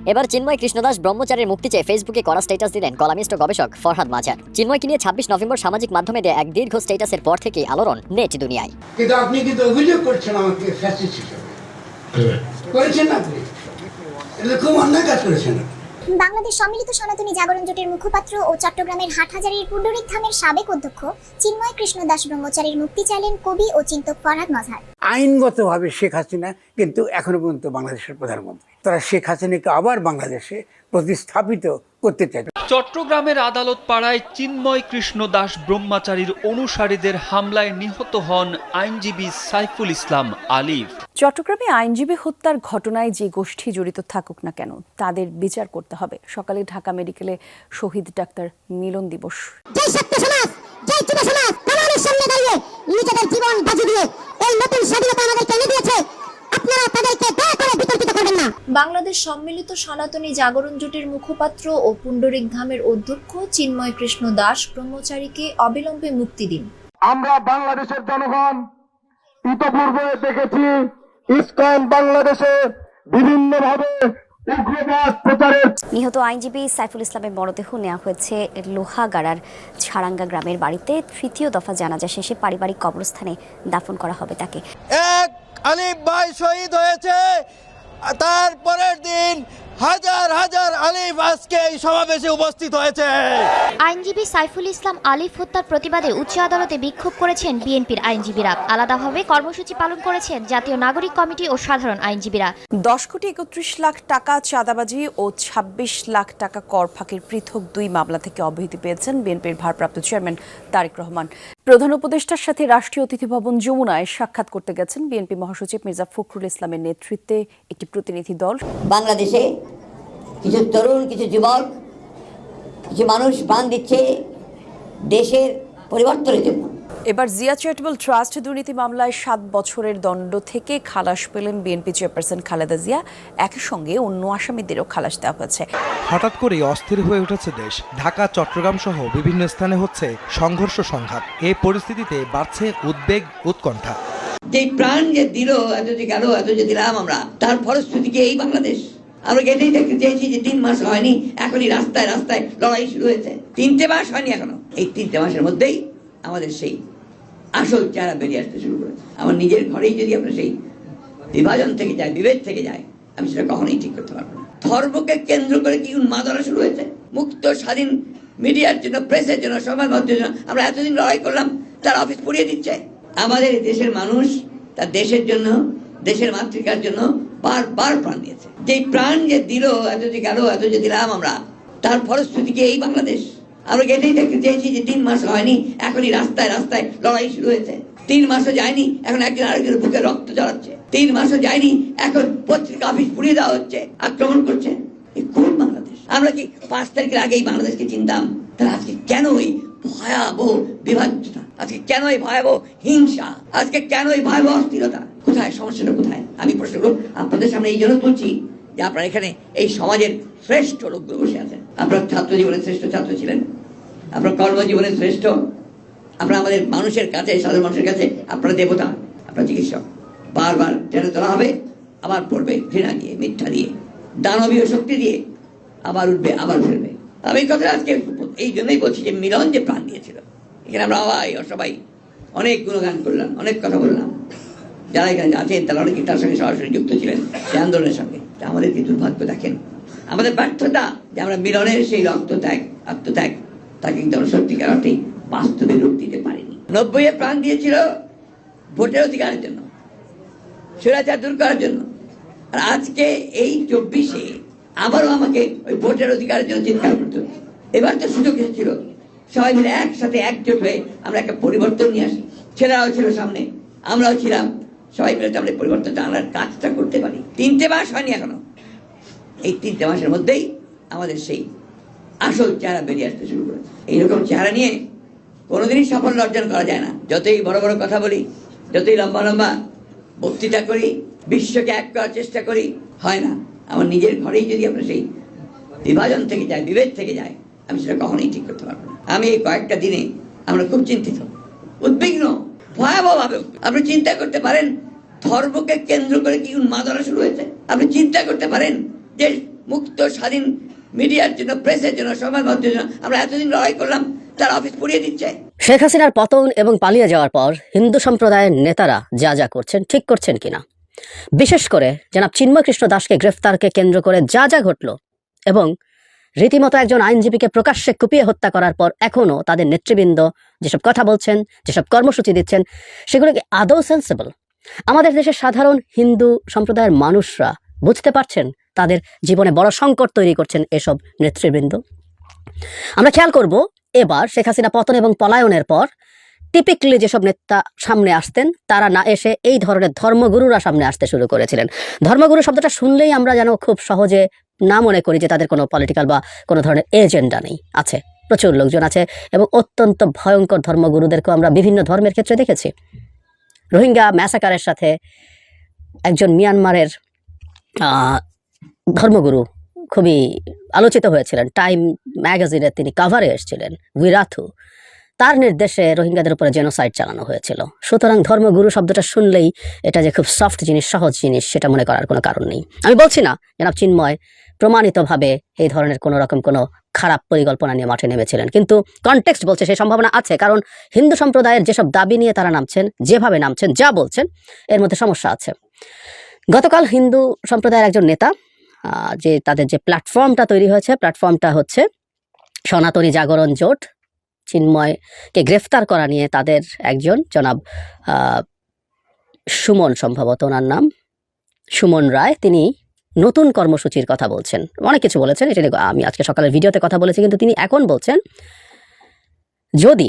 এবার চিন্ময় কৃষ্ণদাস ব্রহ্মচারীর মুক্তি চেয়ে ফেসবুকে করা স্ট্যাটাস দিলেন কলামিস্ট ও গবেষক ফরহাদ মাজার। চিন্ময়কে নিয়ে 26 নভেম্বর সামাজিক মাধ্যমে দেয়া এক দীর্ঘ স্ট্যাটাসের পর থেকেই আলোড়ন নেট দুনিয়ায়। কিন্তু আপনি কিন্তু অভিযোগ করছেন আমাকে ফ্যাসিস্ট হিসেবে করেছেন না, আপনি এটা খুব অন্যায় কাজ করেছেন। বাংলাদেশ সম্মিলিত সনাতনী জাগরণ জোটের মুখপাত্র ও চট্টগ্রামের হাটহাজারীর পুণ্ডরিক ধামের সাবেক অধ্যক্ষ চিন্ময় কৃষ্ণদাস ব্রহ্মচারীর মুক্তি চাইলেন কবি ও চিন্তক ফরহাদ মাজার। আইনগতভাবে শেখ হাসিনা কিন্তু এখনো পর্যন্ত বাংলাদেশের প্রধানমন্ত্রী। তারা শেখ হাসিনাকে আবার বাংলাদেশে প্রতিস্থাপিত করতে চায়। চট্টগ্রামের আদালত পাড়ায় চিন্ময় কৃষ্ণদাস ব্রহ্মচারীর অনুসারীদের হামলায় নিহত হন আইনজীবী সাইফুল ইসলাম আলিফ। চট্টগ্রামে আইনজীবী হত্যার ঘটনায় যে গোষ্ঠী জড়িত থাকুক না কেন তাদের বিচার করতে হবে। সকালে ঢাকা মেডিকেলে শহীদ ডাক্তার মিলন দিবস। নিজেদের জীবন বাজি দিয়ে এই নতুন স্বাধীনতা আমাদেরকে এনে দিয়েছে, আপনারা তাদেরকে দয়া করে বিতর্কিত করবেন না। বাংলাদেশ সম্মিলিত সনাতনী জাগরণ জোটের মুখপাত্র ও পুণ্ডরিক ধামের অধ্যক্ষ চিন্ময় কৃষ্ণ দাস ব্রহ্মচারীকে অবিলম্বে মুক্তি দিন। আমরা বাংলাদেশের জনগণ ইতপূর্বে দেখেছি ইসকন বাংলাদেশে বিভিন্নভাবে নিহত আইনজীবী সাইফুল ইসলামের মরদেহ নেওয়া হয়েছে লোহাগাড়ার ছাড়াঙ্গা গ্রামের বাড়িতে। তৃতীয় দফা জানাজা শেষে পারিবারিক কবরস্থানে দাফন করা হবে তাকে। এক আলিফ ভাই শহীদ হয়েছে, তারপরের দিন হাজার হাজার আলিফ আজকে এই সমাবেশে উপস্থিত হয়েছে। আইনজীবী সাইফুল ইসলাম আলিফ হত্যার প্রতিবাদে উচ্চ আদালতে বিক্ষোভ করেছেন বিএনপির আইনজীবীরা। আলাদাভাবে কর্মসূচি পালন করেছেন জাতীয় নাগরিক কমিটি ও সাধারণ আইনজীবীরা। 10,31,00,000 টাকা চাঁদাবাজি ও 26 লাখ টাকা কর ফাঁকির পৃথক 2 মামলা থেকে অব্যাহতি পেয়েছেন বিএনপির ভারপ্রাপ্ত চেয়ারম্যান তারেক রহমান। প্রধান উপদেষ্টার সাথে রাষ্ট্রীয় অতিথি ভবন যমুনায় সাক্ষাৎ করতে গেছেন বিএনপি মহাসচিব মির্জা ফখরুল ইসলামের নেতৃত্বে একটি প্রতিনিধি দল। বাংলাদেশে কিছু তরুণ, কিছু যুবক, কিছু মানুষ প্রাণ দিচ্ছে দেশের পরিবর্তনের জন্য। এবার জিয়া চ্যারিটেবল ট্রাস্ট দুর্নীতি মামলায় 7 বছরের দণ্ড থেকে খালাস পেলেন বিএনপি চেয়ারপারসন খালেদা জিয়া। একই সঙ্গে অন্য আসামিদেরও খালাস দেওয়া হয়েছে। হঠাৎ করেই অস্থির হয়ে উঠেছে দেশ। ঢাকা, চট্টগ্রাম সহ বিভিন্ন স্থানে হচ্ছে সংঘর্ষ সংঘাত। এই পরিস্থিতিতে বাড়ছে উদ্বেগ, উৎকণ্ঠা। যে প্রাণ যে দিল, এত যে গেল, এত যে দিলাম আমরা, তার ফলশ্রুতি কি এই বাংলাদেশ? আমরা এটাই দেখতে চেয়েছি যে 3 মাস হয়নি, এখনই রাস্তায় রাস্তায় লড়াই শুরু হয়েছে। 3টে মাস হয়নি এখনো। এই 3টে মাসের মধ্যেই আমাদের সেই আসল চেহারা বেরিয়ে আসতে শুরু করেছে। আমার নিজের ঘরেই যদি আমরা সেই বিভাজন থেকে যায়, বিভেদ থেকে যায়, আমি সেটা কখনোই ঠিক করতে পারবো না। ধর্মকে কেন্দ্র করে কি উন্মাদনা শুরু হয়েছে। মুক্ত স্বাধীন মিডিয়ার জন্য, প্রেসের জন্য, সংবাদ মাধ্যমের জন্য আমরা এতদিন লড়াই করলাম, তার অফিস পুড়িয়ে দিচ্ছে। আমাদের দেশের মানুষ তার দেশের জন্য, দেশের মাতৃকার জন্য বারবার প্রাণ দিয়েছে। যে প্রাণ যে দিল, এত যে গেল, এত যে দিলাম আমরা, তার ফলশ্রুতি কি এই বাংলাদেশ? আমরা এটাই দেখতে চেয়েছি যে 3 মাস হয়নি, এখনই রাস্তায় রাস্তায় লড়াই শুরু হয়েছে। 3 মাসও যায়নি, এখন একজন আরেকজনের বুকে রক্ত ঝরাচ্ছে। 3 মাসও যায়নি, এখন পত্রিকা অফিস পুড়িয়ে দেওয়া হচ্ছে, আক্রমণ করছে। এই কোন বাংলাদেশ? আমরা কি 5 তারিখের আগেই বাংলাদেশকে চিনতাম? তাহলে আজকে কেন এই ভয়াবহ বিভাজ্যতা? আজকে কেন এই ভয়াবহ হিংসা? আজকে কেন এই ভয়াবহ অস্থিরতা? কোথায় সমস্যাটা কোথায়? আমি প্রশ্নগুলো আপনাদের সামনে এই জন্য তুলছি যে আপনারা এখানে এই সমাজের শ্রেষ্ঠ লোকগুলো বসে আছেন। আপনার ছাত্র জীবনের শ্রেষ্ঠ ছাত্র ছিলেন, আপনার কর্মজীবনের শ্রেষ্ঠ, আপনারা আমাদের মানুষের কাছে, সাধারণ মানুষের কাছে আপনারা দেবতা, আপনার চিকিৎসক। বারবার টেনে তোলা হবে, আবার পড়বে ঘৃণা দিয়ে, মিথ্যা দিয়ে, দানবীয় শক্তি দিয়ে, আবার উঠবে, আবার ফেলবে। আমি কথা আজকে এই জন্যই বলছি যে মিলন যে প্রাণ দিয়েছিল, এখানে আমরা সবাই অনেক গুণগান করলাম, অনেক কথা বললাম। যারা এখানে আছেন তারা অনেকে তার সঙ্গে সরাসরি যুক্ত ছিলেন, সেই আন্দোলনের সঙ্গে। আমাদের কি দুর্ভাগ্য দেখেন, আমাদের ব্যর্থতা যে আমরা মিলনের সেই রক্তত্যাগ, আত্মত্যাগ, তাকে কিন্তু আমরা সত্যিকার অর্থেই বাস্তবে রূপ দিতে পারিনি। 90-এ প্রাণ দিয়েছিল ভোটের অধিকারের জন্য, স্বৈরাচার দূর করার জন্য। আর আজকে এই 24-এ আবারও আমাকে ওই ভোটের অধিকারের জন্য চিৎকার করতে হচ্ছে। এবার তো সুযোগ এসেছিল সবাই মিলে একসাথে একজোট হয়ে আমরা একটা পরিবর্তন নিয়ে আসি। ছেলেরাও ছিল সামনে, আমরাও ছিলাম, সবাই মিলে আমরা পরিবর্তনটা আনার কাজটা করতে পারি। 3টে মাস হয়নি এখনো। এই 3টে মাসের মধ্যেই আমাদের সেই আসল চেহারা বেরিয়ে আসতে শুরু করেছে। এইরকম চেহারা নিয়ে কোনোদিনই সাফল্য অর্জন করা যায় না। যতই বড় বড় কথা বলি, যতই লম্বা লম্বা বক্তৃতা করি, বিশ্বকে এক করার চেষ্টা করি, হয় না। আমার নিজের ঘরেই যদি আমরা সেই বিভাজন থেকে যায়, বিভেদ থেকে যায়, আমি সেটা কখনোই ঠিক করতে পারবো না। আমি এই কয়েকটা দিনে আমরা খুব চিন্তিত, উদ্বিগ্ন, ভয়াবহভাবে। আপনি চিন্তা করতে পারেন ধর্মকে কেন্দ্র করে কি উন্মাদনা শুরু হয়েছে? আপনি চিন্তা করতে পারেন যে মুক্ত স্বাধীন মিডিয়ার জন্য, প্রেসের জন্য, সংবাদ মাধ্যমের জন্য আমরা এতদিন লড়াই করলাম, তার অফিস পুড়িয়ে দিচ্ছে। শেখ হাসিনার পতন এবং পালিয়ে যাওয়ার পর হিন্দু সম্প্রদায়ের নেতারা যা যা করছেন ঠিক করছেন কিনা, বিশেষ করে জনাব চিন্ময় কৃষ্ণ দাসকে গ্রেফতারকে কেন্দ্র করে যা যা ঘটল এবং রীতিমতো একজন আইনজীবীকে প্রকাশ্যে কুপিয়ে হত্যা করার পর এখনও তাদের নেতৃবৃন্দ যেসব কথা বলছেন, যেসব কর্মসূচি দিচ্ছেন, সেগুলো কি আদৌ সেন্সেবল? আমাদের দেশের সাধারণ হিন্দু সম্প্রদায়ের মানুষরা বুঝতে পারছেন তাদের জীবনে বড় সংকট তৈরি করছেন এসব নেতৃবৃন্দ? আমরা খেয়াল করব, এবার শেখ হাসিনা পতন এবং পলায়নের পর টিপিক্যালি যেসব নেতা সামনে আসতেন তারা না এসে এই ধরনের ধর্মগুরুরা সামনে আসতে শুরু করেছিলেন। ধর্মগুরু শব্দটা শুনলেই আমরা যেন খুব সহজে না মনে করি যে তাদের কোনো পলিটিক্যাল বা কোনো ধরনের এজেন্ডা নেই। আছে, প্রচুর লোকজন আছে এবং অত্যন্ত ভয়ঙ্কর ধর্মগুরুদেরকেও আমরা বিভিন্ন ধর্মের ক্ষেত্রে দেখেছি। রোহিঙ্গা ম্যাসাকারের সাথে একজন মিয়ানমারের ধর্মগুরু খুবই আলোচিত হয়েছিলেন, টাইম ম্যাগাজিনে তিনি কাভারে এসেছিলেন, উইরাথু। তার নির্দেশে রোহিঙ্গাদের উপরে জেনোসাইড চালানো হয়েছিল। সুতরাং ধর্মগুরু শব্দটা শুনলেই এটা যে খুব সফট জিনিস, সহজ জিনিস, সেটা মনে করার কোনো কারণ নেই। আমি বলছি না জনাব চিন্ময় প্রমাণিতভাবে এই ধরনের কোনো রকম কোনো খারাপ পরিকল্পনা নিয়ে মাঠে নেমেছিলেন, কিন্তু কনটেক্সট বলছে সেই সম্ভাবনা আছে। কারণ হিন্দু সম্প্রদায়ের যেসব দাবি নিয়ে তারা নামছেন, যেভাবে নামছেন, যা বলছেন, এর মধ্যে সমস্যা আছে। গতকাল হিন্দু সম্প্রদায়ের একজন নেতা যে তাদের যে প্ল্যাটফর্মটা তৈরি হয়েছে, প্ল্যাটফর্মটা হচ্ছে সনাতনী জাগরণ জোট, চিন্ময়কে গ্রেফতার করা নিয়ে তাদের একজন জনাব সুমন, সম্ভবত ওনার নাম সুমন রায়, তিনি নতুন কর্মসূচির কথা বলছেন। অনেক কিছু বলেছেন, এটা আমি আজকে সকালের ভিডিওতে কথা বলেছি, কিন্তু তিনি এখন বলছেন যদি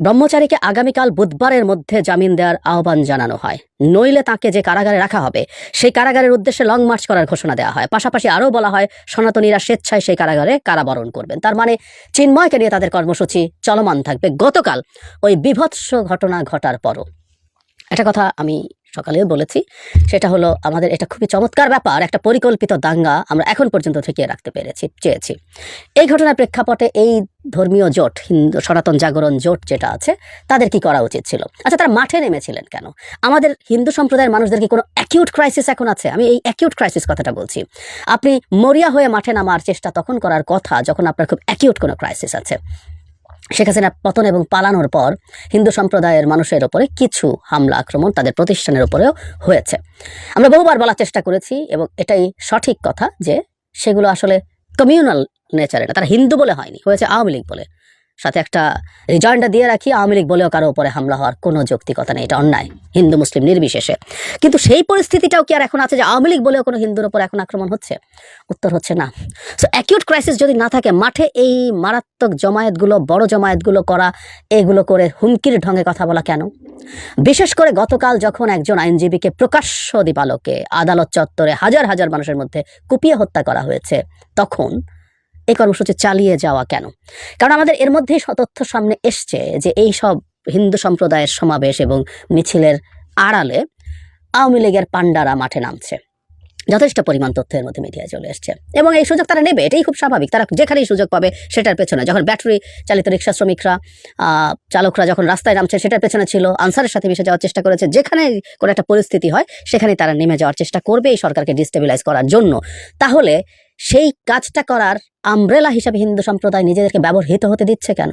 ব্রহ্মচারীকে আগামীকাল বুধবারের মধ্যে জামিন দেওয়ার আহ্বান জানানো হয়, নইলে তাকে যে কারাগারে রাখা হবে সেই কারাগারের উদ্দেশ্যে লং মার্চ করার ঘোষণা দেওয়া হয়। পাশাপাশি আরও বলা হয় সনাতনীরা স্বেচ্ছায় সেই কারাগারে কারাবরণ করবেন। তার মানে চিন্ময়কে নিয়ে তাদের কর্মসূচি চলমান থাকবে। গতকাল ওই বিভৎস ঘটনা ঘটার পরও একটা কথা আমি সকালেও বলেছি, সেটা হলো আমাদের এটা খুবই চমৎকার ব্যাপার, একটা পরিকল্পিত দাঙ্গা আমরা এখন পর্যন্ত ঠেকিয়ে রাখতে চেয়েছি। এই ঘটনার প্রেক্ষাপটে এই ধর্মীয় জোট, হিন্দু সনাতন জাগরণ জোট যেটা আছে, তাদের কি করা উচিত ছিল? আচ্ছা, তারা মাঠে নেমেছিলেন কেন? আমাদের হিন্দু সম্প্রদায়ের মানুষদের কি কোনো অ্যাকিউট ক্রাইসিস এখন আছে? আমি এই অ্যাকিউট ক্রাইসিস কথাটা বলছি। আপনি মরিয়া হয়ে মাঠে নামার চেষ্টা তখন করার কথা যখন আপনার খুব অ্যাকিউট কোনো ক্রাইসিস আছে। শেখ হাসিনার পতন এবং পালানোর পর হিন্দু সম্প্রদায়ের মানুষের ওপরে কিছু হামলা আক্রমণ তাদের প্রতিষ্ঠানের উপরেও হয়েছে। আমরা বহুবার বলার চেষ্টা করেছি এবং এটাই সঠিক কথা যে সেগুলো আসলে কমিউনাল নেচারে না, তারা হিন্দু বলে হয়নি, হয়েছে আওয়ামী লীগ বলে। সাথে একটা রিজয়েন্টটা দিয়ে রাখি, আওয়ামী লীগ বলেও কারো উপরে হামলা হওয়ার কোনো যৌক্তিকতা নেই, এটা অন্যায়, হিন্দু মুসলিম নির্বিশেষে। কিন্তু সেই পরিস্থিতিটাও কি আর এখন আছে যে আওয়ামী লীগ বলেও কোনো হিন্দুর উপর এখন আক্রমণ হচ্ছে? উত্তর হচ্ছে না। সো অ্যাকিউট ক্রাইসিস যদি না থাকে, মাঠে এই মারাত্মক জমায়েতগুলো, বড় জমায়েতগুলো করা, এগুলো করে হুমকির ঢঙে কথা বলা কেন? বিশেষ করে গতকাল যখন একজন আইনজীবীকে প্রকাশ্য দিবালোকে আদালত চত্বরে হাজার হাজার মানুষের মধ্যে কুপিয়ে হত্যা করা হয়েছে, তখন এই কর্মসূচি চালিয়ে যাওয়া কেন? কারণ আমাদের এর মধ্যেই তথ্য সামনে এসছে যে এই সব হিন্দু সম্প্রদায়ের সমাবেশ এবং মিছিলের আড়ালে আওয়ামী লীগের পান্ডারা মাঠে নামছে। যথেষ্ট পরিমাণ তথ্যের মধ্যে মিডিয়ায় চলে এসছে এবং এই সুযোগ তারা নেবে, এটাই খুব স্বাভাবিক। তারা যেখানেই সুযোগ পাবে সেটার পেছনে, যখন ব্যাটারি চালিত রিক্সা শ্রমিকরা, চালকরা যখন রাস্তায় নামছে, সেটার পেছনে ছিল আনসারের সাথে মিশে যাওয়ার চেষ্টা করেছে। যেখানে কোনো একটা পরিস্থিতি হয় সেখানে তারা নেমে যাওয়ার চেষ্টা করবে এই সরকারকে ডিস্টেবিলাইজ করার জন্য। তাহলে সেই কাজটা করার আমব্রেলা হিসাবে হিন্দু সম্প্রদায় নিজেদেরকে ব্যবহৃত হতে দিচ্ছে কেন?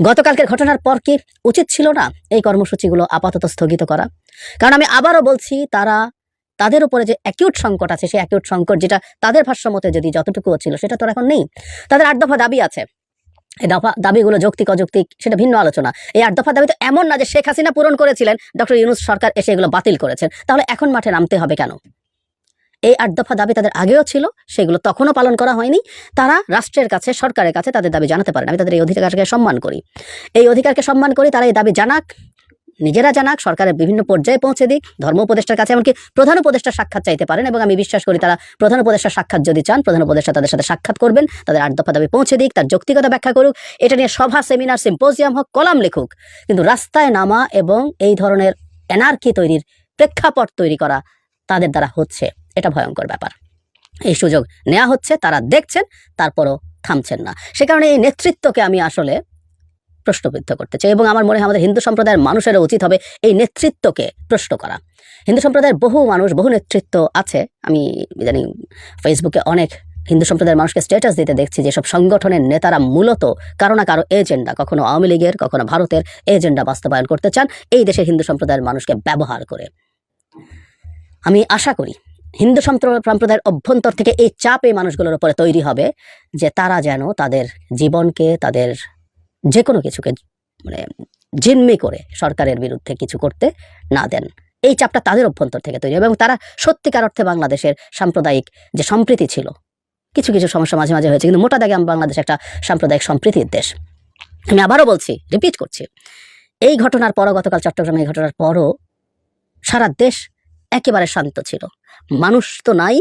গতকালকের ঘটনার পর কি উচিত ছিল না এই কর্মসূচিগুলো আপাতত স্থগিত করা? কারণ আমি আবারও বলছি, তাদের উপরে যে অ্যাকিউট সংকট আছে, সেই অ্যাকিউট সংকট যেটা তাদের ভাষ্যমতে যদি যতটুকুও ছিল সেটা তো এখন নেই। তাদের 8 দফা দাবি আছে, এই দাবিগুলো যৌক্তিক অযৌক্তিক সেটা ভিন্ন আলোচনা। এই 8 দফা দাবি তো এমন না যে শেখ হাসিনা পূরণ করেছিলেন, ডক্টর ইউনূস সরকার এসে এগুলো বাতিল করেছেন। তাহলে এখন মাঠে নামতে হবে কেন? এই 8 দফা দাবি তাদের আগেও ছিল, সেগুলো তখনও পালন করা হয়নি। তারা রাষ্ট্রের কাছে, সরকারের কাছে তাদের দাবি জানাতে পারেন। আমি তাদের এই অধিকারকে সম্মান করি, এই অধিকারকে সম্মান করি। তারা এই দাবি জানাক, নিজেরা জানাক, সরকারের বিভিন্ন পর্যায়ে পৌঁছে দিক, ধর্ম উপদেষ্টার কাছে, এমনকি প্রধান উপদেষ্টার সাক্ষাৎ চাইতে পারেন। এবং আমি বিশ্বাস করি তারা প্রধান উপদেষ্টার সাক্ষাৎ যদি চান, প্রধান উপদেষ্টা তাদের সাথে সাক্ষাৎ করবেন, তাদের 8 দফা দাবি পৌঁছে দিক, তার যৌক্তিকতা ব্যাখ্যা করুক, এটা নিয়ে সভা, সেমিনার, সিম্পোজিয়াম হোক, কলাম লিখুক। কিন্তু রাস্তায় নামা এবং এই ধরনের এনার্কি তৈরির প্রেক্ষাপট তৈরি করা তাদের দ্বারা হচ্ছে, এটা ভয়ঙ্কর ব্যাপার। এই সুযোগ নেওয়া হচ্ছে, তারা দেখছেন, তারপরও থামছেন না। সে কারণে এই নেতৃত্বকে আমি আসলে প্রশ্নবিদ্ধ করতে চাই। এবং আমার মনে হয় আমাদের হিন্দু সম্প্রদায়ের মানুষেরও উচিত হবে এই নেতৃত্বকে প্রশ্ন করা। হিন্দু সম্প্রদায়ের বহু মানুষ, বহু নেতৃত্ব আছে। আমি জানি ফেসবুকে অনেক হিন্দু সম্প্রদায়ের মানুষকে স্ট্যাটাস দিতে দেখছি যেসব সংগঠনের নেতারা মূলত কারো না কারো এজেন্ডা, কখনো আওয়ামী লীগের, কখনো ভারতের এজেন্ডা বাস্তবায়ন করতে চান এই দেশের হিন্দু সম্প্রদায়ের মানুষকে ব্যবহার করে। আমি আশা করি হিন্দু সম্প্রদায়ের অভ্যন্তর থেকে এই চাপ এই মানুষগুলোর উপরে তৈরি হবে যে তারা যেন তাদের জীবনকে, তাদের যে কোনো কিছুকে মানে জিম্মি করে সরকারের বিরুদ্ধে কিছু করতে না দেন। এই চাপটা তাদের অভ্যন্তর থেকে তৈরি হবে এবং তারা সত্যিকার অর্থে বাংলাদেশের সাম্প্রদায়িক যে সম্প্রীতি ছিল, কিছু কিছু সমস্যা মাঝে মাঝে হয়েছে, কিন্তু মোটা দাগে বাংলাদেশ একটা সাম্প্রদায়িক সম্প্রীতির দেশ। আমি আবারও বলছি, রিপিট করছি, এই ঘটনার পরও, গতকাল চট্টগ্রামে এই ঘটনার পরও সারা দেশ একেবারে শান্ত ছিল। মানুষ তো নাই,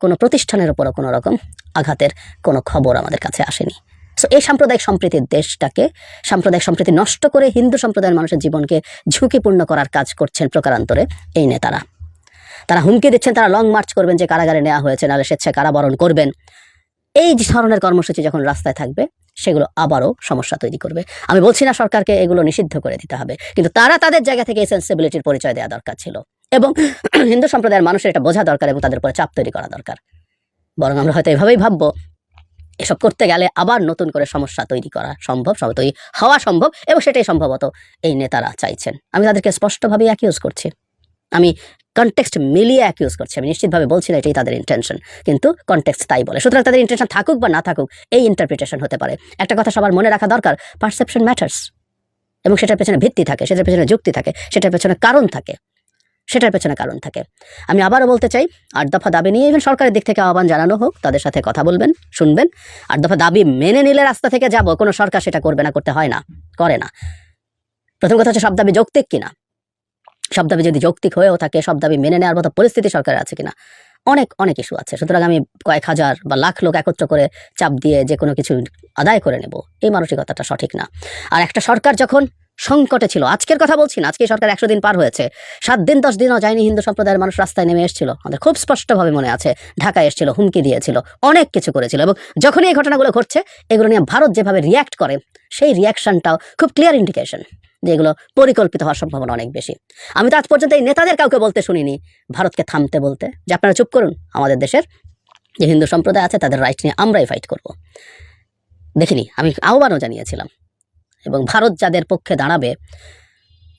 কোনো প্রতিষ্ঠানের উপরও কোনো রকম আঘাতের কোনো খবর আমাদের কাছে আসেনি। সো এই সাম্প্রদায়িক সম্প্রীতির দেশটাকে, সাম্প্রদায়িক সম্প্রীতি নষ্ট করে হিন্দু সম্প্রদায়ের মানুষের জীবনকে ঝুঁকিপূর্ণ করার কাজ করছেন প্রকারান্তরে এই নেতারা। তারা হুমকি দিচ্ছেন তারা লং মার্চ করবেন, যে কারাগারে নেওয়া হয়েছে, নাহলে স্বেচ্ছায় কারাবরণ করবেন। এই ধরনের কর্মসূচি যখন রাস্তায় থাকবে সেগুলো আবারও সমস্যা তৈরি করবে। আমি বলছি না সরকারকে এগুলো নিষিদ্ধ করে দিতে হবে, কিন্তু তারা তাদের জায়গা থেকে এই সেন্সিবিলিটির পরিচয় দেওয়া দরকার ছিল এবং হিন্দু সম্প্রদায়ের মানুষের এটা বোঝা দরকার এবং তাদের উপরে চাপ তৈরি করা দরকার। বরং আমরা হয়তো এভাবেই ভাববো এসব করতে গেলে আবার নতুন করে সমস্যা তৈরি করা সম্ভব, তৈরি হওয়া সম্ভব, এবং সেটাই সম্ভবত এই নেতারা চাইছেন। আমি তাদেরকে স্পষ্টভাবে অ্যাকিউজ করছি, আমি কনটেক্সট মিলিয়ে অ্যাকিউজ করছি, আমি নিশ্চিতভাবে বলছি না এটাই তাদের ইন্টেনশন, কিন্তু কনটেক্সট তাই বলে। সুতরাং তাদের ইন্টেনশন থাকুক বা না থাকুক, এই ইন্টারপ্রিটেশন হতে পারে। একটা কথা সবার মনে রাখা দরকার, পারসেপশন ম্যাটার্স, এবং সেটার পেছনে ভিত্তি থাকে, সেটার পেছনে যুক্তি থাকে, সেটার পেছনে কারণ থাকে, আমি আবারও বলতে চাই, 8 দফা দাবি নিয়ে ইভেন সরকারের দিক থেকে আহ্বান জানানো হোক, তাদের সাথে কথা বলবেন, শুনবেন। 8 দফা দাবি মেনে নিলে রাস্তা থেকে যাব, কোনো সরকার সেটা করবে না, করতে হয় না, করে না। প্রথম কথা হচ্ছে সব দাবি যৌক্তিক কিনা, সব দাবি যদি যৌক্তিক হয়েও থাকে, সব দাবি মেনে নেওয়ার মতো পরিস্থিতি সরকারের আছে কিনা, অনেক ইস্যু আছে। সুতরাং আমি কয়েক হাজার বা লাখ লোক একত্র করে চাপ দিয়ে যে কোনো কিছু আদায় করে নেব, এই মানসিকতাটা সঠিক না। আর একটা সরকার যখন সংকটে ছিল, আজকের কথা বলছি না, আজকে সরকার 100 দিন পার হয়েছে, 7 দিন 10 দিনও যায়নি হিন্দু সম্প্রদায়ের মানুষ রাস্তায় নেমে এসেছিল, আমাদের খুব স্পষ্টভাবে মনে আছে, ঢাকায় এসেছিল, হুমকি দিয়েছিল, অনেক কিছু করেছিল। এবং যখনই এই ঘটনাগুলো ঘটছে, এগুলো নিয়ে ভারত যেভাবে রিয়্যাক্ট করে, সেই রিয়াকশনটাও খুব ক্লিয়ার ইন্ডিকেশন যে এগুলো পরিকল্পিত হওয়ার সম্ভাবনা অনেক বেশি। আমি তো আজ পর্যন্ত এই নেতাদের কাউকে বলতে শুনিনি ভারতকে থামতে বলতে, যে আপনারা চুপ করুন, আমাদের দেশের যে হিন্দু সম্প্রদায় আছে তাদের রাইট নিয়ে আমরাই ফাইট করব, দেখিনি। আমি আহ্বানও জানিয়েছিলাম, এবং ভারত যাদের পক্ষে দাঁড়াবে,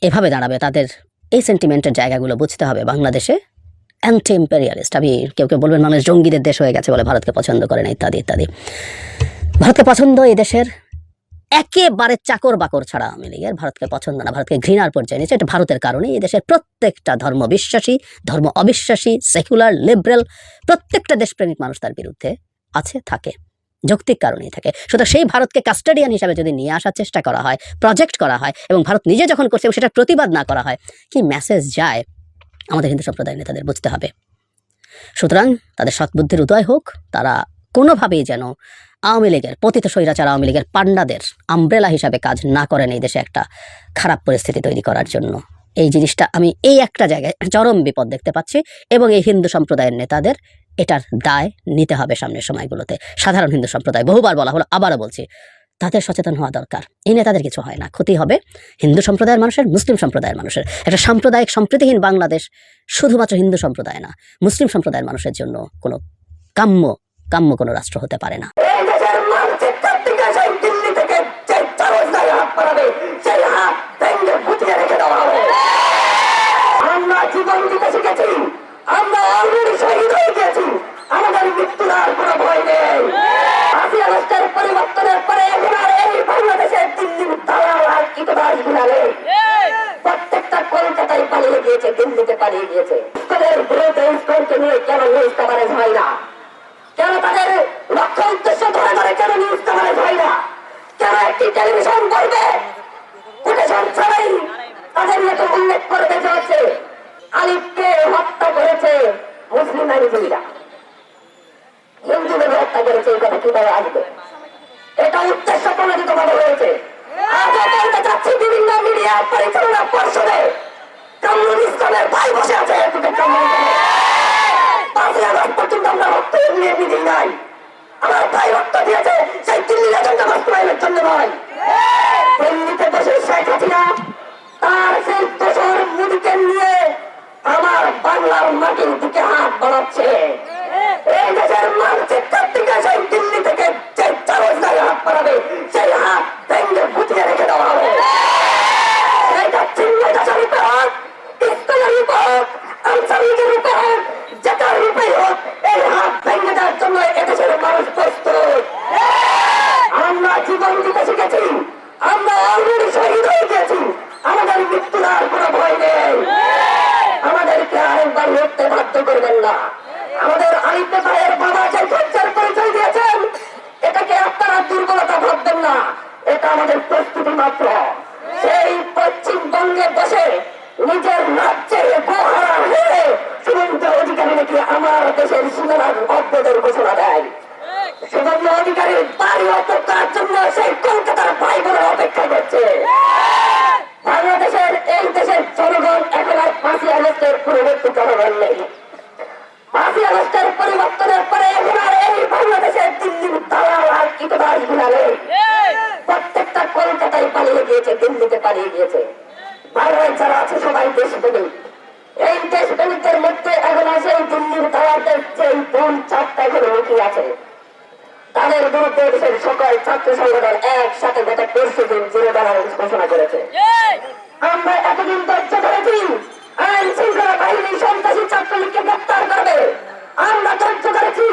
এভাবে দাঁড়াবে, তাদের এই সেন্টিমেন্টের জায়গাগুলো বুঝতে হবে। বাংলাদেশে অ্যান্টি ইম্পেরিয়ালিস্ট, আমি কেউ বলবেন বাংলাদেশ জঙ্গিদের দেশ হয়ে গেছে বলে ভারতকে পছন্দ করে না, ইত্যাদি ইত্যাদি। ভারতকে পছন্দ এই দেশের একেবারে চাকর বাকর ছাড়া আওয়ামী লীগের ভারতকে পছন্দ না, ভারতকে ঘৃণার পর্যায়ে নিয়েছে। এটা ভারতের কারণে এই দেশের প্রত্যেকটা ধর্ম বিশ্বাসী, ধর্ম অবিশ্বাসী, সেকুলার, লিবারেল, প্রত্যেকটা দেশপ্রেমিক মানুষ তার বিরুদ্ধে আছে, থাকে, যৌক্তিক কারণেই থাকে। সুতরাং সেই ভারতকে কাস্টাডিয়ান হিসাবে যদি নিয়ে আসার চেষ্টা করা হয়, প্রজেক্ট করা হয়, এবং ভারত নিজে যখন করছে সেটা প্রতিবাদ না করা হয়, কি মেসেজ যায় আমাদের হিন্দু সম্প্রদায়ের নেতাদের বুঝতে হবে। সুতরাং তাদের সৎবুদ্ধির উদয় হোক, তারা কোনোভাবেই যেন আওয়ামী লীগের পতিত স্বৈরাচার আওয়ামী লীগের পান্ডাদের আমব্রেলা হিসাবে কাজ না করেন এই দেশে একটা খারাপ পরিস্থিতি তৈরি করার জন্য। এই জিনিসটা আমি এই একটা জায়গায় চরম বিপদ দেখতে পাচ্ছি, এবং এই হিন্দু সম্প্রদায়ের নেতাদের এটার দায় নিতে হবে সামনের সময়গুলোতে। সাধারণ হিন্দু সম্প্রদায়, বহুবার বলা হলো, আবারও বলছি, তাদের সচেতন হওয়া দরকার। এই নেতাদের কিছু হয় না, ক্ষতি হবে হিন্দু সম্প্রদায়ের মানুষের, মুসলিম সম্প্রদায়ের মানুষের। একটা সাম্প্রদায়িক সম্প্রীতিহীন বাংলাদেশ শুধুমাত্র হিন্দু সম্প্রদায় না, মুসলিম সম্প্রদায়ের মানুষের জন্য কোনো কাম্য কোনো রাষ্ট্র হতে পারে না। আমরা জীবন দিতে শিখেছি, আমরা অলরেডি শহীদ হয়ে গেছি, আমাদের মৃত্যুর আর কোনো ভয় নেই। 5ই আগস্টের পরিবর্তনের পরে এখন আর এই বাংলাদেশের দিল্লির দালাল আর কীটবাসগুলা নেই। প্রত্যেকটা কলকাতায় পালিয়ে গিয়েছে, দিল্লিতে পালিয়ে গিয়েছে। স্কুলের বিরুদ্ধে স্কুলকে নিয়ে কেন নিউজ কভারেজ হয় না? কেন তাদের লক্ষ্য উদ্দেশ্য ধরে ধরে কেন নিউজ কভারেজ হয় না? কেন একটি টেলিভিশন করবে কোটেশন ছাড়াই তাদের মতো উল্লেখ করবে যে হচ্ছে আলিফকে হত্যা করেছে মুসলিম আইনজীবীরা, হিন্দুদের হত্যা করেছে, এই কথা কিভাবে আসবে? এটা উদ্দেশ্য প্রণোদিত ভাবে হয়েছে। আজও বলতে চাচ্ছি, বিভিন্ন মিডিয়া পরিচালনা পর্ষদে কামরুল ইসলামের ভাই বসে আছে, 5ই আগস্ট পর্যন্ত আমরা রক্ত নিয়ে বিধি নাই, আমার ভাই রক্ত দিয়েছে সেই দিল্লির এজেন্ডা বাস্তবায়নের জন্য নয়। দিল্লিতে বসে শেখ হাসিনা তার সেই দোসর মুদিকে নিয়ে আমার বাংলার মাটির দিকে হাত বাড়াচ্ছে। এই দেশের মানচিত্রের দিকে সেই দিল্লি থেকে যে চারস্থায় হাত বাড়াবে সেই হাত ভেঙে গুটিয়ে রেখে দেওয়া হবে। এটা চিন্ময় দাসের রূপে হোক, ইসলামের রূপে হোক, আনসারীদের রূপে হোক, যেটার রূপেই হোক, এই হাত ভেঙে দেওয়ার জন্য এদেশের মানুষ প্রস্তুত। আমরা জীবন দিতে শিখেছি, আমরা অলরেডি শহীদ হয়ে গেছি, আমাদের মৃত্যুর আর কোনো ভয় নেই। আমাদেরকে আরেকবার লড়তে বাধ্য করবেন না। আমাদের আলিফে ভাইয়ের বাবা যে ধৈর্যের পরিচয় দিয়েছেন, এটাকে আপনারা দুর্বলতা ভাববেন না, এটা আমাদের প্রস্তুতি মাত্র। সেই পশ্চিমবঙ্গে বসে নিজের রাজ্যের গোহারা হয়ে শুভেন্দু অধিকারী নাকি আমার দেশের সীমানার অব্যদের ঘোষণা দেয়। শুভেন্দু অধিকারীর বাড়ি অপেক্ষার জন্য সেই কলকাতার ভাই বোনের অপেক্ষা করছে। বাংলাদেশের এই দেশের জনগণ এখন আর 5ই আগস্টের পূর্ববর্তী জনগণ নেই। 5ই আগস্টের পরিবর্তনের পরে এখন আর এই বাংলাদেশের দিল্লির দালাল আর ইতবাস গুলা নেই। প্রত্যেকটা কলকাতায় পালিয়ে গিয়েছে, দিল্লিতে পালিয়ে গিয়েছে। বাংলায় যারা আছে সবাই দেশপ্রেমিক। এই দেশপ্রেমিকদের মধ্যে এখন আছে এই দিল্লির দালালদের যে বোন চাপটা এখন লুকিয়ে আছে। তাদের বিরুদ্ধে দেশের সকল ছাত্র সংগঠন একসাথে গত 5 দিন জিরো টলারেন্স ঘোষণা করেছে। আমরা এতদিন ধৈর্য ধরেছি আইন শৃঙ্খলা বাহিনী সন্ত্রাসী ছাত্রলীগকে গ্রেপ্তার করবে। আমরা ধৈর্য ধরেছি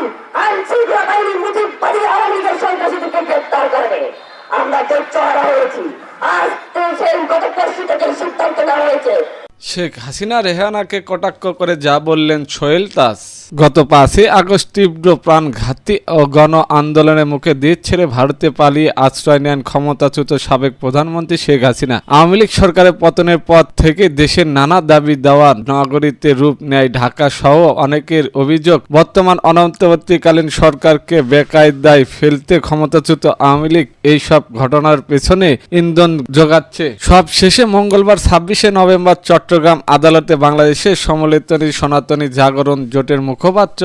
আইন শৃঙ্খলা বাহিনী মুজিববাদী আওয়ামী লীগের সন্ত্রাসীদেরকে গ্রেপ্তার করবে। আমরা ধৈর্য হারা হয়েছি। আজ সেই গত 5 থেকে সিদ্ধান্ত নেওয়া হয়েছে। শেখ হাসিনা রেহানাকে কটাক্ষ করে যা বললেন সোহেল তাজ। গত 5ই আগস্ট তীব্র প্রাণঘাতী ও গণ আন্দোলনের মুখে দেশ ছেড়ে ভারতে পালিয়ে আশ্রয় নেন ক্ষমতাচ্যুত সাবেক প্রধানমন্ত্রী শেখ হাসিনা। আওয়ামী লীগ সরকারের পতনের পর থেকে দেশের নানা দাবি দেওয়া নগরীতে রূপ নেয় ঢাকা সহ অনেকের অভিযোগ, বর্তমান অন্তর্বর্তীকালীন সরকারকে বেকায়দায় ফেলতে ক্ষমতাচ্যুত আওয়ামী লীগ এইসব ঘটনার পেছনে ইন্ধন যোগাচ্ছে। সব শেষে মঙ্গলবার 26শে নভেম্বর চট্টগ্রাম আদালতে বাংলাদেশের সমলিতনী সনাতনী জাগরণ জোটের মুখপাত্র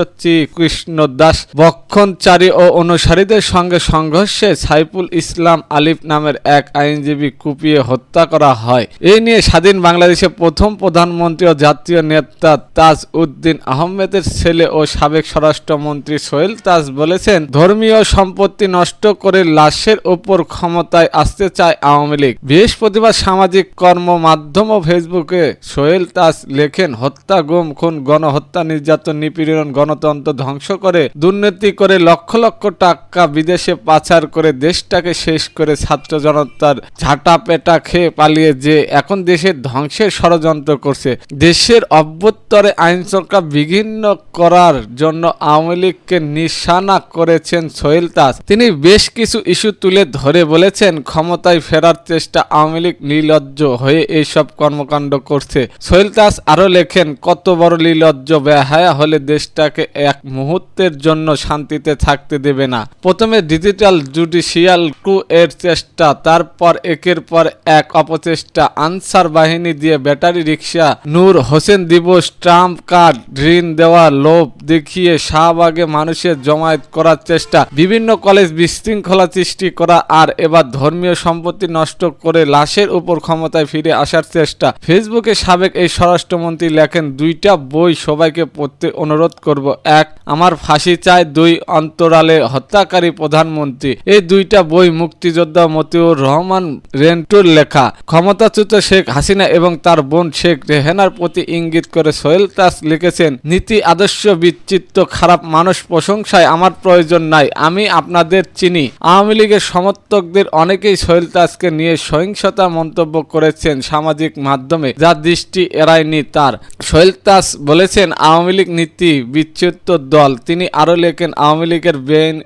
কৃষ্ণ দাস বক্ষণচারী ও অনুসারীদের সঙ্গে সংঘর্ষে সাইফুল ইসলাম আলিফ নামের এক আইনজীবী কুপিয়ে হত্যা করা হয়। এই নিয়ে স্বাধীন বাংলাদেশের প্রথম প্রধানমন্ত্রী ও জাতীয় নেতা তাজ উদ্দিন আহমেদের ছেলে ও সাবেক স্বরাষ্ট্রমন্ত্রী সোহেল তাজ বলেছেন, ধর্মীয় সম্পত্তি নষ্ট করে লাশের ওপর ক্ষমতায় আসতে চায় আওয়ামী লীগ। বৃহস্পতিবার সামাজিক কর্মমাধ্যম ও ফেসবুকে সোহেল তাজ লেখেন, হত্যা, গুম, খুন, গণহত্যা, নির্যাতন, নিপীড়ন, গণতন্ত্র ধ্বংস করে দুর্নীতি করে লক্ষ লক্ষ টাকা বিদেশে পাচার করে দেশটাকে শেষ করে ছাত্র জনতার ঝাঁটা পেটা খেয়ে পালিয়ে যে এখন দেশের ধ্বংসের ষড়যন্ত্র করছে। দেশের অভ্যন্তরে আইন শৃঙ্খলা বিঘ্ন করার জন্য আওয়ামী লীগকে নিশানা করেছেন সোহেল তাজ। তিনি বেশ কিছু ইস্যু তুলে ধরে বলেছেন, ক্ষমতায় ফেরার চেষ্টা আওয়ামী লীগ নির্লজ্জ হয়ে এইসব কর্মকাণ্ড করছে। সোহেল তাজ আরো লেখেন, কত বড় নির্লজ্জ বেহায়া হলে দেশটাকে এক মুহূর্তের জন্য শান্তিতে থাকতে দেবে না। প্রথমে ডিজিটাল জুডিশিয়াল ক্যু এর চেষ্টা, তারপর একের পর এক অপচেষ্টা, আনসার বাহিনী দিয়ে ব্যাটারি রিক্সা, নূর হোসেন দিবস, ট্রাম্প কার্ড, ঋণ দেওয়া লোভ দেখিয়ে শাহবাগে মানুষের জমায়েত করার চেষ্টা, বিভিন্ন কলেজ বিশৃঙ্খলা সৃষ্টি করা, আর এবার ধর্মীয় সম্পত্তি নষ্ট করে লাশের উপর ক্ষমতায় ফিরে আসার চেষ্টা। ফেসবুকে সাবেক এই স্বরাষ্ট্রমন্ত্রী লেখেন, 2টা বই সবাইকে পড়তে অনুরোধ করব। 1, আমার ফাঁসি চাই। 2, অন্তরালে হত্যাকারী প্রধানমন্ত্রী। এই 2টা বই মুক্তিযোদ্ধা মতিউর রহমান রেন্টুর লেখা। ক্ষমতাচ্যুত শেখ হাসিনা এবং তার বোন শেখ রেহানার প্রতি ইঙ্গিত করে সোহেল তাজ লিখেছেন, নীতি আদর্শ বিচিত্র খারাপ মানুষ প্রশংসায় আমার প্রয়োজন নাই, আমি আপনাদের চিনি। আওয়ামী লীগের সমর্থকদের অনেকেই সোহেল তাজকে নিয়ে সহিংসতা মন্তব্য করেছেন সামাজিক মাধ্যমে, যা দৃষ্টি এড়ায়নি তার। সোহেল তাজ বলেছেন, আওয়ামী লীগ নীতি বিচ্ছিন্ন দল। তিনি আরো লেখেন, আওয়ামী লীগের ব্রেন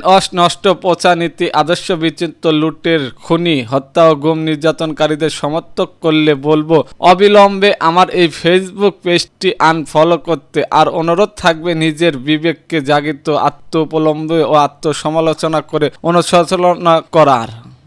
ওয়াশ নষ্ট পচা নীতি আদর্শ বিচিত্র লুটের খুনি হত্যা ও গুম নির্যাতনকারীদের সমর্থক করলে বলবো অবিলম্বে আমার এই ফেসবুক পেজটি আনফলো করতে। আর অনুরোধ থাকবে নিজের বিবেককে জাগিত আত্মোপলম্বে ও আত্মসমালোচনা করে অনুশোচনা করার।